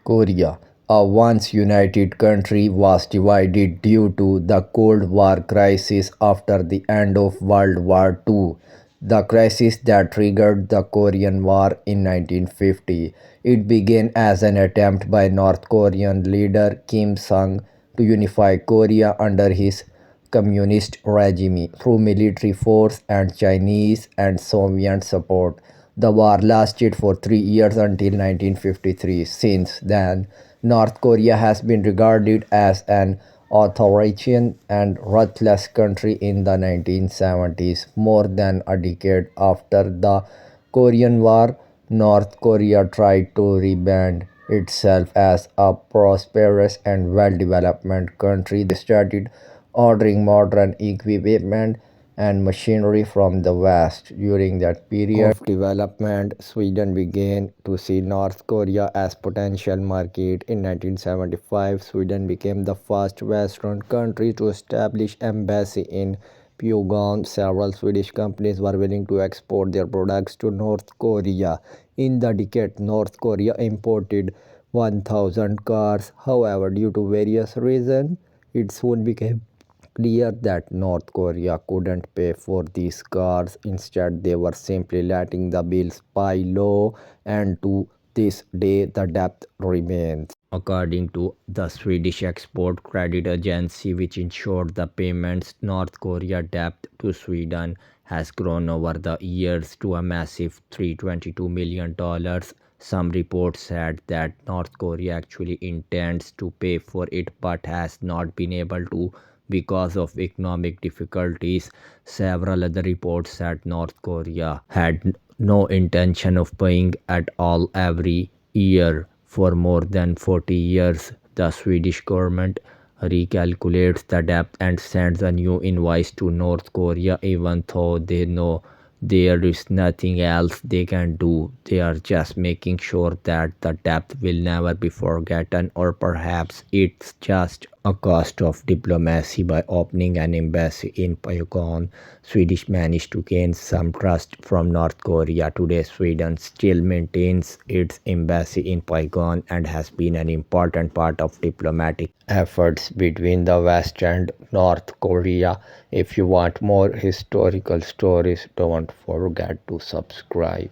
Korea, a once united country, was divided due to the Cold War crisis after the end of World War II, the crisis that triggered the Korean War in 1950. It began as an attempt by North Korean leader Kim Sung to unify Korea under his communist regime through military force and Chinese and Soviet support. The war lasted for 3 years until 1953. Since then, North Korea has been regarded as an authoritarian and ruthless country in the 1970s. More than a decade after the Korean War, North Korea tried to rebrand itself as a prosperous and well-developed country. They started ordering modern equipment and machinery from the West. During that period of development, Sweden began to see North Korea as potential market. In 1975, Sweden became the first Western country to establish embassy in Pyongyang. Several Swedish companies were willing to export their products to North Korea. In the decade, North Korea imported 1,000 cars. However, due to various reasons, it soon became clear that North Korea couldn't pay for these cars. Instead, they were simply letting the bills pile low, and to this day, the debt remains. According to the Swedish Export Credit Agency, which ensured the payments, North Korea debt to Sweden has grown over the years to a massive $322 million. Some reports said that North Korea actually intends to pay for it but has not been able to because of economic difficulties. Several other reports said North Korea had no intention of paying at all every year. For more than 40 years, the Swedish government recalculates the debt and sends a new invoice to North Korea even though they know there is nothing else they can do. They are just making sure that the debt will never be forgotten, or perhaps it's just a cost of diplomacy. By opening an embassy in Pyongyang, Sweden managed to gain some trust from North Korea. Today, Sweden still maintains its embassy in Pyongyang and has been an important part of diplomatic efforts between the West and North Korea. If you want more historical stories, don't forget to subscribe.